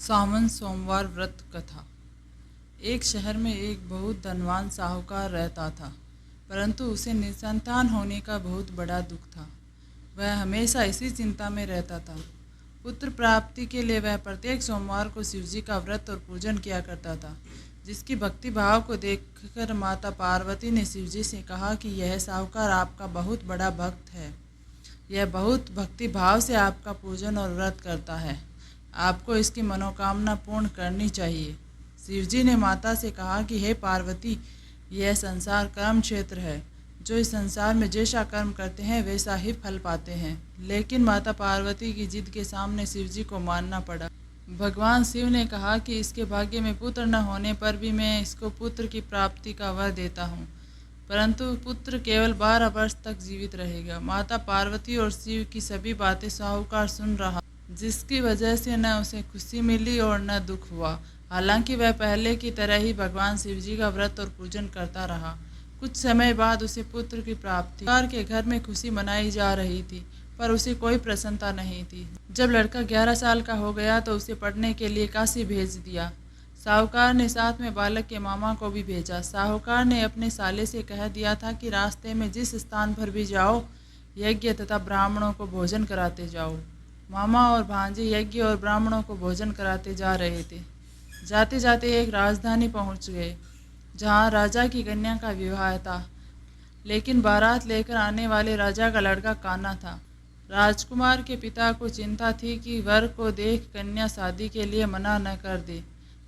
सावन सोमवार व्रत कथा। एक शहर में एक बहुत धनवान साहूकार रहता था, परंतु उसे निसंतान होने का बहुत बड़ा दुख था। वह हमेशा इसी चिंता में रहता था। पुत्र प्राप्ति के लिए वह प्रत्येक सोमवार को शिवजी का व्रत और पूजन किया करता था, जिसकी भक्ति भाव को देखकर माता पार्वती ने शिवजी से कहा कि यह साहूकार आपका बहुत बड़ा भक्त है। यह बहुत भक्ति भाव से आपका पूजन और व्रत करता है। आपको इसकी मनोकामना पूर्ण करनी चाहिए। शिवजी ने माता से कहा कि हे पार्वती, यह संसार कर्म क्षेत्र है। जो इस संसार में जैसा कर्म करते हैं वैसा ही फल पाते हैं। लेकिन माता पार्वती की जिद के सामने शिवजी को मानना पड़ा। भगवान शिव ने कहा कि इसके भाग्य में पुत्र न होने पर भी मैं इसको पुत्र की प्राप्ति का वर देता हूँ, परंतु पुत्र केवल 12 वर्ष तक जीवित रहेगा। माता पार्वती और शिव की सभी बातें साहूकार सुन रहा, जिसकी वजह से न उसे खुशी मिली और न दुख हुआ। हालांकि वह पहले की तरह ही भगवान शिवजी का व्रत और पूजन करता रहा। कुछ समय बाद उसे पुत्र की प्राप्ति। साहूकार के घर में खुशी मनाई जा रही थी, पर उसे कोई प्रसन्नता नहीं थी। जब लड़का 11 साल का हो गया तो उसे पढ़ने के लिए काशी भेज दिया। साहूकार ने साथ में बालक के मामा को भी भेजा। साहूकार ने अपने साले से कह दिया था कि रास्ते में जिस स्थान पर भी जाओ, यज्ञ तथा ब्राह्मणों को भोजन कराते जाओ। मामा और भांजे यज्ञ और ब्राह्मणों को भोजन कराते जा रहे थे। जाते जाते एक राजधानी पहुंच गए, जहां राजा की कन्या का विवाह था। लेकिन बारात लेकर आने वाले राजा का लड़का काना था। राजकुमार के पिता को चिंता थी कि वर को देख कन्या शादी के लिए मना न कर दे।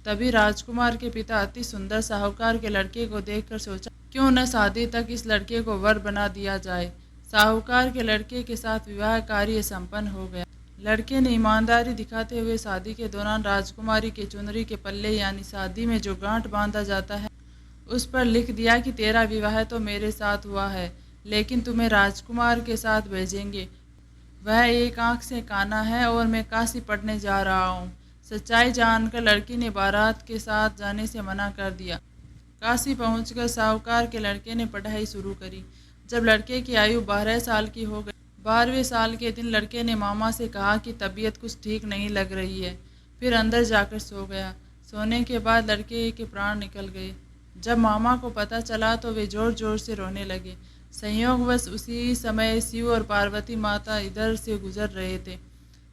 तभी राजकुमार के पिता अति सुंदर साहूकार के लड़के को देखकर सोचा, क्यों न शादी तक इस लड़के को वर बना दिया जाए। साहूकार के लड़के के साथ विवाह कार्य संपन्न हो गया। लड़के ने ईमानदारी दिखाते हुए शादी के दौरान राजकुमारी के चुनरी के पल्ले यानी शादी में जो गांठ बांधा जाता है, उस पर लिख दिया कि तेरा विवाह तो मेरे साथ हुआ है, लेकिन तुम्हें राजकुमार के साथ भेजेंगे। वह एक आंख से काना है और मैं काशी पढ़ने जा रहा हूँ। सच्चाई जानकर लड़की ने बारात के साथ जाने से मना कर दिया। काशी पहुंचकर साहूकार के लड़के ने पढ़ाई शुरू करी। जब लड़के की आयु 12 साल की हो गई, 12वें साल के दिन लड़के ने मामा से कहा कि तबीयत कुछ ठीक नहीं लग रही है। फिर अंदर जाकर सो गया। सोने के बाद लड़के के प्राण निकल गए। जब मामा को पता चला तो वे जोर जोर से रोने लगे। संयोगवश उसी समय शिव और पार्वती माता इधर से गुजर रहे थे।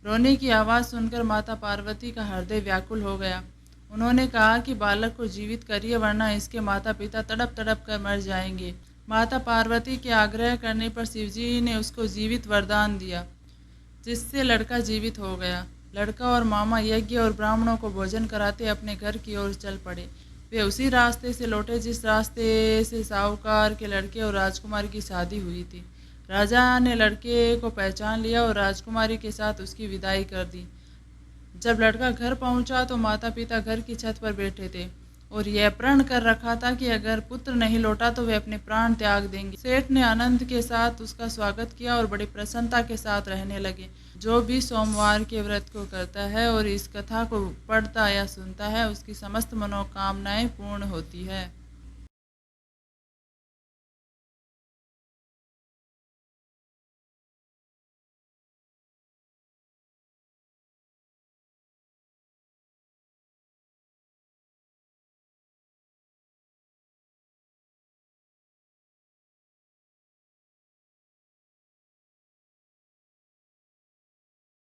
रोने की आवाज़ सुनकर माता पार्वती का हृदय व्याकुल हो गया। उन्होंने कहा कि बालक को जीवित करिए, वरना इसके माता पिता तड़प तड़प कर मर जाएंगे। माता पार्वती के आग्रह करने पर शिवजी ने उसको जीवित वरदान दिया, जिससे लड़का जीवित हो गया। लड़का और मामा यज्ञ और ब्राह्मणों को भोजन कराते अपने घर की ओर चल पड़े। वे उसी रास्ते से लौटे जिस रास्ते से साहूकार के लड़के और राजकुमारी की शादी हुई थी। राजा ने लड़के को पहचान लिया और राजकुमारी के साथ उसकी विदाई कर दी। जब लड़का घर पहुंचा तो माता पिता घर की छत पर बैठे थे और यह प्रण कर रखा था कि अगर पुत्र नहीं लौटा तो वे अपने प्राण त्याग देंगे। सेठ ने आनंद के साथ उसका स्वागत किया और बड़ी प्रसन्नता के साथ रहने लगे। जो भी सोमवार के व्रत को करता है और इस कथा को पढ़ता या सुनता है, उसकी समस्त मनोकामनाएं पूर्ण होती है।